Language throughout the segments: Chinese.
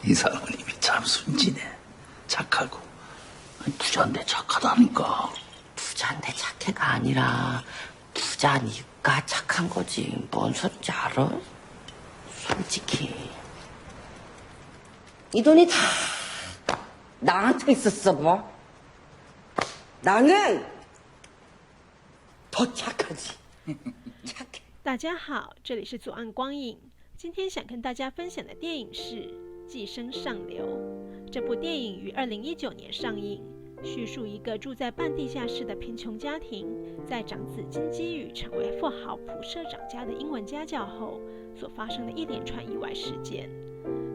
이 사모님이 참 순진해. 착하고. 부자인데 착하다니까. 부자인데 착해가 아니라 부자니까 착한 거지. 뭔 소린지 알아? 솔직히 이 돈이 다 나한테 있었어 뭐. 나는 더 착하지. 착해。大家好，这里是左岸光影。今天想跟大家分享的电影是《寄生上流》。这部电影于2019年上映，叙述一个住在半地下室的贫穷家庭，在长子金基宇成为富豪普社长家的英文家教后，所发生的一连串意外事件。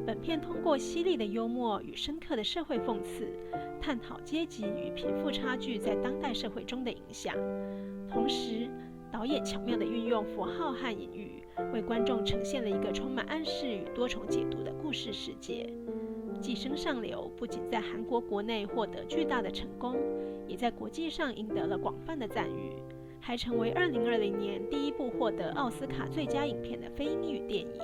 本片通过犀利的幽默与深刻的社会讽刺，探讨阶级与贫富差距在当代社会中的影响。同时，导演巧妙地运用符号和隐喻，为观众呈现了一个充满暗示与多重解读的故事世界。《寄生上流》不仅在韩国国内获得巨大的成功，也在国际上赢得了广泛的赞誉，还成为2020年第一部获得奥斯卡最佳影片的非英语电影。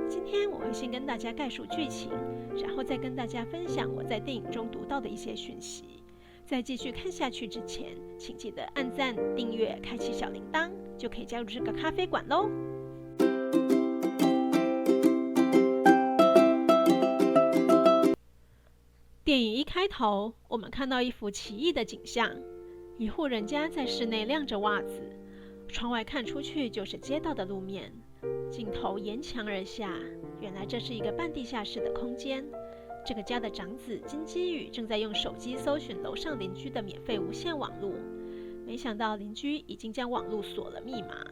今天我会先跟大家概述剧情，然后再跟大家分享我在电影中读到的一些讯息。在继续看下去之前，请记得按赞、订阅、开启小铃铛，就可以加入这个咖啡馆咯。电影一开头，我们看到一幅奇异的景象：一户人家在室内晾着袜子，窗外看出去就是街道的路面。镜头沿墙而下，原来这是一个半地下室的空间。这个家的长子金基宇正在用手机搜寻楼上邻居的免费无线网路，没想到邻居已经将网路锁了密码。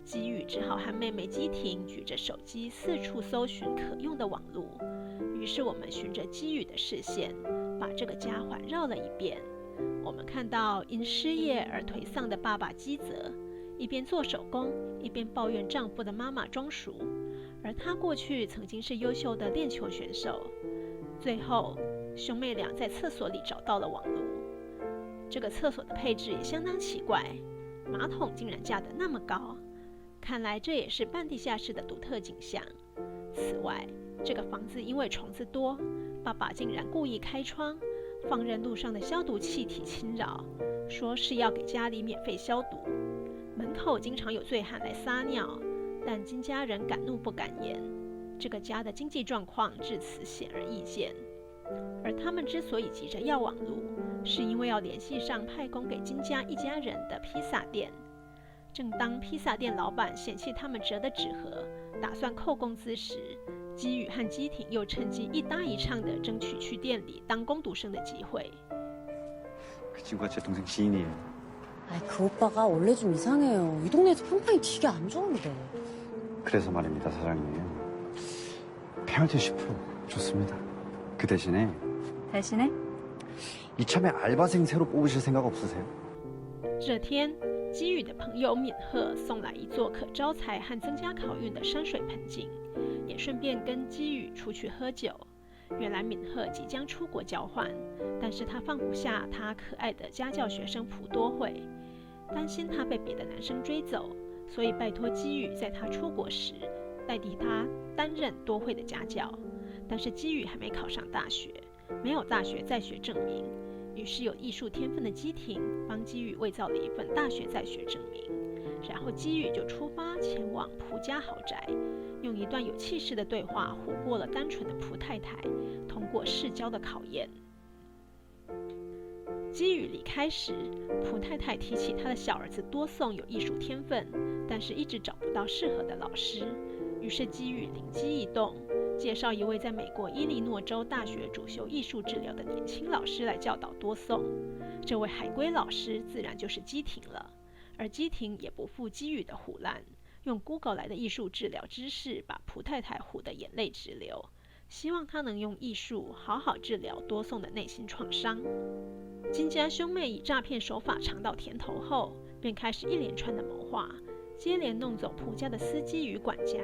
基宇只好和妹妹基婷举着手机四处搜寻可用的网路。于是我们循着基宇的视线，把这个家环绕了一遍。我们看到因失业而颓丧的爸爸基泽，一边做手工，一边抱怨丈夫的妈妈装熟，而他过去曾经是优秀的练球选手。最后，兄妹俩在厕所里找到了网路。这个厕所的配置也相当奇怪，马桶竟然架得那么高，看来这也是半地下室的独特景象。此外，这个房子因为虫子多，爸爸竟然故意开窗，放任路上的消毒气体侵扰，说是要给家里免费消毒。门口经常有醉汉来撒尿，但金家人敢怒不敢言。这个家的经济状况至此显而易见，而他们之所以急着要网路，是因为要联系上派工给金家一家人的披萨店。正当披萨店老板嫌弃他们折的纸盒，打算扣工资时，基宇和基婷又趁机一搭一唱地争取去店里当工读生的机会。그 친구가 제 동생 지인이에요. 아이, 그 오빠가 원래 좀 이상해요. 이 동네에서 평판이 되게 안 좋은데. 그래서 말입니다, 사장님. 페널티 10% 좋습니다. 그 대신에 이참에 알바생 새로 뽑으실 생각 없으세요? 这天，基宇的朋友敏赫送来一座可招财和增加考运的山水盆景，也顺便跟基宇出去喝酒。原来敏赫即将出国交换，但是他放不下他可爱的家教学生朴多惠，担心他被别的男生追走，所以拜托基宇在他出国时代替他担任多惠的家教。但是基宇还没考上大学，没有大学在学证明，于是有艺术天分的基婷帮基宇伪造了一份大学在学证明，然后基宇就出发前往蒲家豪宅，用一段有气势的对话唬过了单纯的蒲太太，通过世交的考验。基宇离开时，蒲太太提起她的小儿子多颂有艺术天分，但是一直找不到适合的老师。于是基宇灵机一动，介绍一位在美国伊利诺州大学主修艺术治疗的年轻老师来教导多颂。这位海归老师自然就是基婷了，而基婷也不负基宇的唬烂，用 Google 来的艺术治疗知识把蒲太太唬得眼泪直流，希望他能用艺术好好治疗多颂的内心创伤。金家兄妹以诈骗手法尝到甜头后，便开始一连串的谋划，接连弄走蒲家的司机与管家，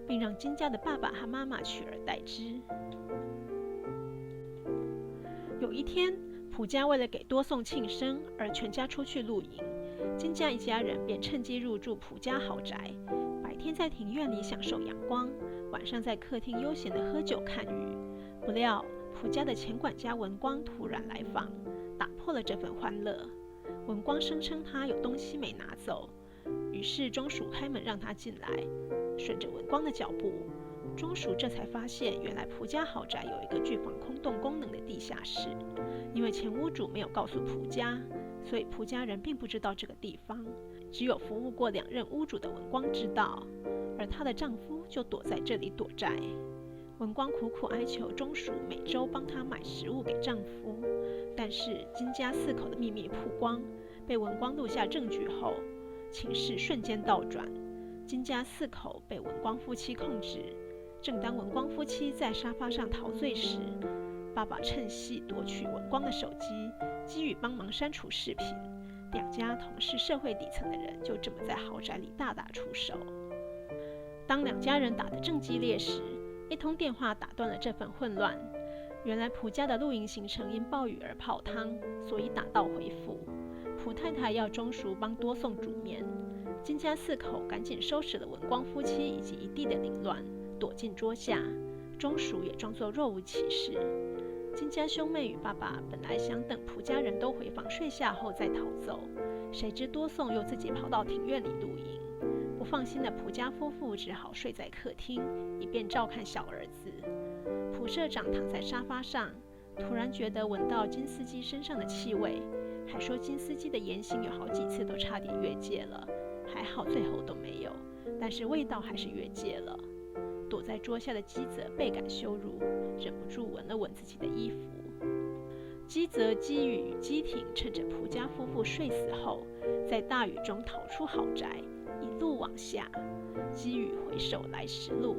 并让金家的爸爸和妈妈取而代之。有一天，蒲家为了给多颂庆生而全家出去露营，金家一家人便趁机入住蒲家豪宅，白天在庭院里享受阳光，晚上在客厅悠闲地喝酒看雨，不料蒲家的前管家文光突然来访，打破了这份欢乐。文光声称他有东西没拿走，于是中暑开门让他进来。顺着文光的脚步，中暑这才发现，原来蒲家豪宅有一个具防空洞功能的地下室。因为前屋主没有告诉蒲家，所以蒲家人并不知道这个地方，只有服务过2任屋主的文光知道，而她的丈夫就躲在这里躲债。文光苦苦哀求中暑每周帮她买食物给丈夫，但是金家4口的秘密曝光，被文光录下证据后，情势瞬间倒转。金家4口被文光夫妻控制。正当文光夫妻在沙发上陶醉时，爸爸趁隙夺取文光的手机，基于帮忙删除视频。2家同是社会底层的人，就这么在豪宅里大打出手。当2家人打得正激烈时，一通电话打断了这份混乱。原来蒲家的露营行程因暴雨而泡汤，所以打道回府。蒲太太要中暑帮多送煮面。金家4口赶紧收拾了文光夫妻以及一地的凌乱，躲进桌下。中暑也装作若无其事。金家兄妹与爸爸本来想等蒲家人都回房睡下后再逃走，谁知多送又自己跑到庭院里露营。不放心的蒲家夫妇只好睡在客厅，以便照看小儿子。蒲社长躺在沙发上，突然觉得闻到金司机身上的气味，还说金司机的言行有好几次都差点越界了，还好最后都没有，但是味道还是越界了。躲在桌下的基泽倍感羞辱，忍不住闻了闻自己的衣服。基泽、基宇与基挺趁着蒲家夫妇睡死后，在大雨中逃出豪宅，一路往下。基宇回首来时路，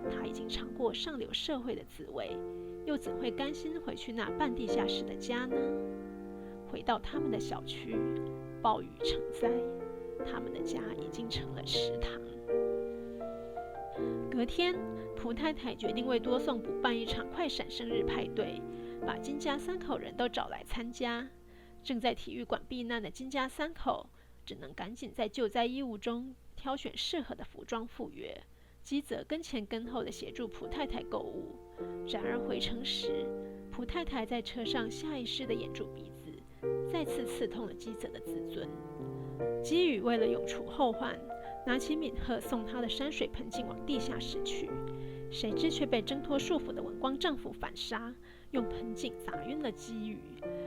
他已经尝过上流社会的滋味，又怎会甘心回去那半地下室的家呢？回到他们的小区，暴雨成灾，他们的家已经成了池塘。隔天，蒲太太决定为多颂补办一场快闪生日派对，把金家3口人都找来参加。正在体育馆避难的金家3口，只能赶紧在救灾衣物中挑选适合的服装赴约。基泽跟前跟后的协助蒲太太购物。然而回程时，蒲太太在车上下意识地掩住鼻子，再次刺痛了基泽的自尊。基宇为了永除后患，拿起敏赫送她的山水盆景往地下室去，谁知却被挣脱束缚的文光丈夫反杀，用盆景砸晕了基宇，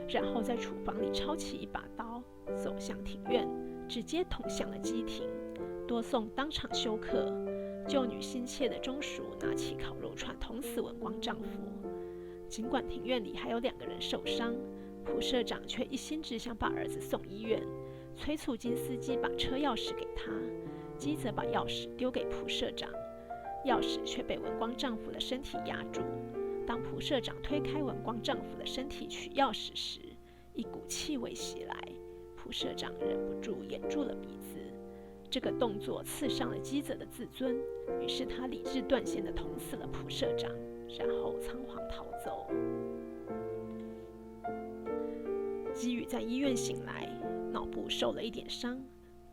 然后在厨房里抄起一把刀，走向庭院，直接捅向了基挺。多颂当场休克，救女心切的中暑拿起烤肉串捅死文光丈夫。尽管庭院里还有2个人受伤，蒲社长却一心只想把儿子送医院，催促金司机把车钥匙给他。基则把钥匙丢给蒲社长，钥匙却被文光丈夫的身体压住。当蒲社长推开文光丈夫的身体取钥匙时，一股气味袭来，蒲社长忍不住掩住了鼻子。这个动作刺伤了基泽的自尊，于是他理智断线地捅死了蒲社长，然后仓皇逃走。基宇在医院醒来，脑部受了一点伤，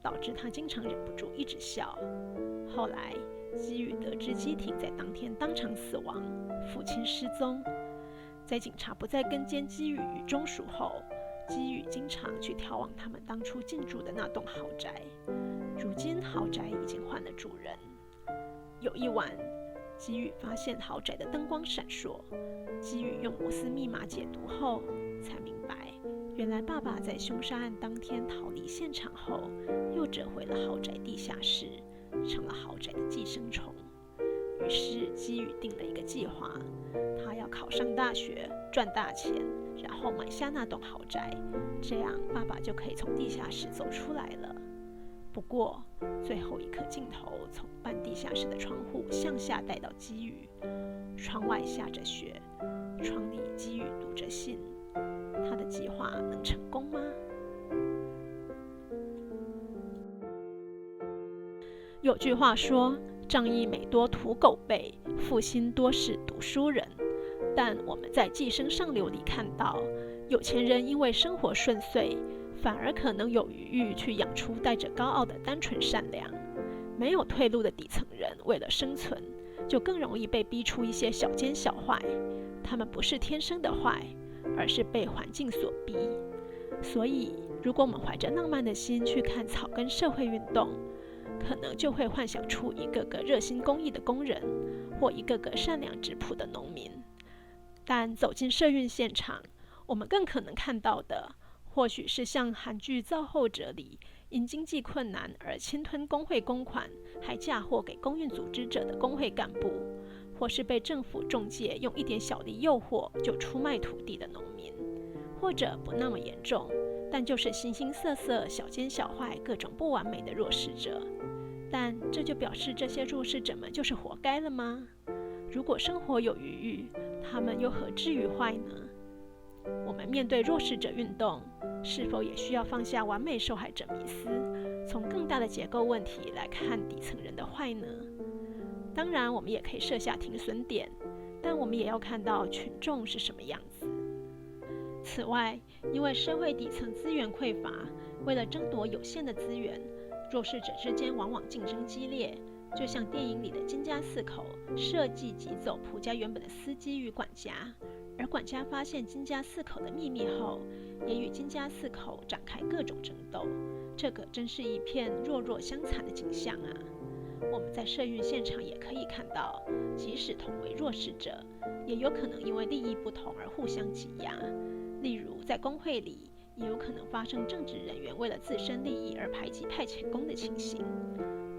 导致他经常忍不住一直笑。后来，基宇得知基挺在当天当场死亡，父亲失踪。在警察不再跟监基宇与中暑后，基宇经常去眺望他们当初进驻的那栋豪宅。如今豪宅已经换了主人。有一晚，基宇发现豪宅的灯光闪烁，基宇用摩斯密码解读后，才明白原来爸爸在凶杀案当天逃离现场后，又折回了豪宅地下室，成了豪宅的寄生虫。于是基宇定了一个计划，他要考上大学，赚大钱，然后买下那栋豪宅，这样爸爸就可以从地下室走出来了。不过最后一颗镜头从半地下室的窗户向下带到基宇，窗外下着雪，窗里基宇读着信。他的计划能成功吗？有句话说，仗义每多屠狗辈，负心多是读书人。但我们在《寄生上流》里看到，有钱人因为生活顺遂，反而可能有余裕去养出带着高傲的单纯善良。没有退路的底层人为了生存，就更容易被逼出一些小奸小坏。他们不是天生的坏，而是被环境所逼。所以，如果我们怀着浪漫的心去看草根社会运动，可能就会幻想出一个个热心公益的工人，或一个个善良质朴的农民。但走进社运现场，我们更可能看到的，或许是像韩剧《造后者》里因经济困难而侵吞工会公款，还嫁祸给公运组织者的工会干部，或是被政府中介用一点小利诱惑就出卖土地的农民，或者不那么严重，但就是形形色色、小奸小坏、各种不完美的弱势者。但这就表示这些弱势者们就是活该了吗？如果生活有余裕，他们又何至于坏呢？我们面对弱势者运动，是否也需要放下完美受害者迷思，从更大的结构问题来看底层人的坏呢？当然，我们也可以设下停损点，但我们也要看到群众是什么样子。此外，因为社会底层资源匮乏，为了争夺有限的资源，弱势者之间往往竞争激烈。就像电影里的金家四口设计挤走蒲家原本的司机与管家，而管家发现金家四口的秘密后，也与金家四口展开各种争斗。这个真是一片弱弱相残的景象啊！我们在社运现场也可以看到，即使同为弱势者，也有可能因为利益不同而互相挤压。例如，在工会里，也有可能发生正职人员为了自身利益而排挤派遣工的情形。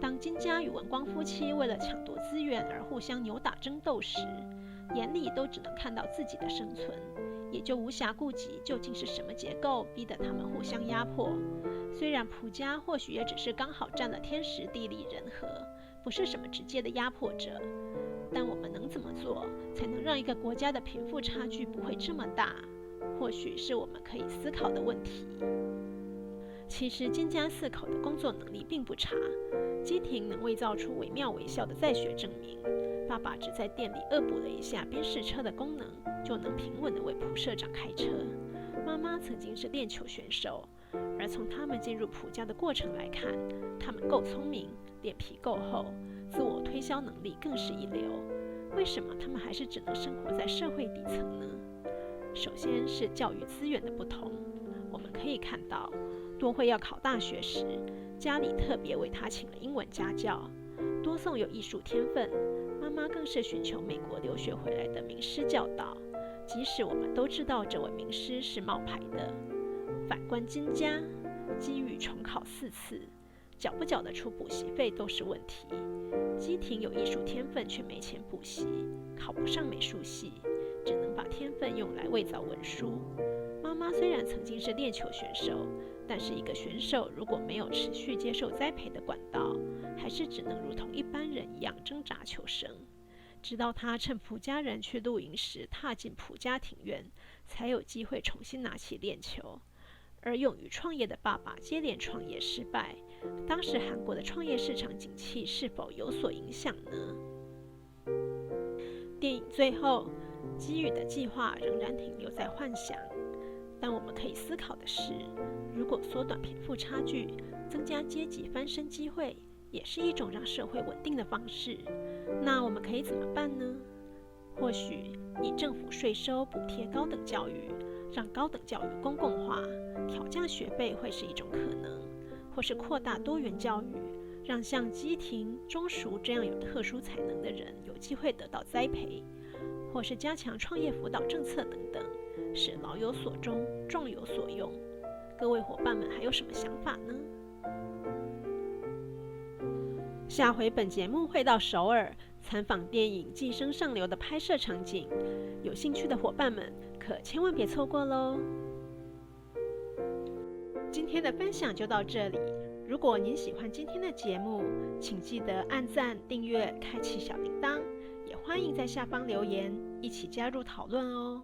当金家与文光夫妻为了抢夺资源而互相扭打争斗时，眼里都只能看到自己的生存，也就无暇顾及究竟是什么结构逼得他们互相压迫。虽然蒲家或许也只是刚好占了天时地利人和，不是什么直接的压迫者，但我们能怎么做才能让一个国家的贫富差距不会这么大？或许是我们可以思考的问题。其实金家四口的工作能力并不差，基廷能伪造出惟妙惟肖的在学证明，爸爸只在店里恶补了一下边试车的功能，就能平稳地为蒲社长开车。妈妈曾经是链球选手，而从他们进入蒲家的过程来看，他们够聪明，脸皮够厚，自我推销能力更是一流。为什么他们还是只能生活在社会底层呢？首先是教育资源的不同，我们可以看到多慧要考大学时，家里特别为他请了英文家教。多颂有艺术天分，妈妈更是寻求美国留学回来的名师教导。即使我们都知道这位名师是冒牌的。反观金家，基宇重考4次，缴不缴得出补习费都是问题。基廷有艺术天分却没钱补习，考不上美术系，只能把天分用来伪造文书。妈妈虽然曾经是链球选手，但是一个选手如果没有持续接受栽培的管道，还是只能如同一般人一样挣扎求生。直到他趁蒲家人去露营时踏进蒲家庭院，才有机会重新拿起链球。而勇于创业的爸爸接连创业失败，当时韩国的创业市场景气是否有所影响呢？电影最后，基宇的计划仍然停留在幻想。但我们可以思考的是，如果缩短贫富差距，增加阶级翻身机会，也是一种让社会稳定的方式。那我们可以怎么办呢？或许以政府税收补贴高等教育，让高等教育公共化，调降学费会是一种可能；或是扩大多元教育，让像基廷、钟淑这样有特殊才能的人有机会得到栽培；或是加强创业辅导政策等等，使老有所终，壮有所用。各位伙伴们还有什么想法呢？下回本节目会到首尔参访电影《寄生上流》的拍摄场景，有兴趣的伙伴们可千万别错过咯。今天的分享就到这里，如果您喜欢今天的节目，请记得按赞、订阅、开启小铃铛，也欢迎在下方留言，一起加入讨论哦。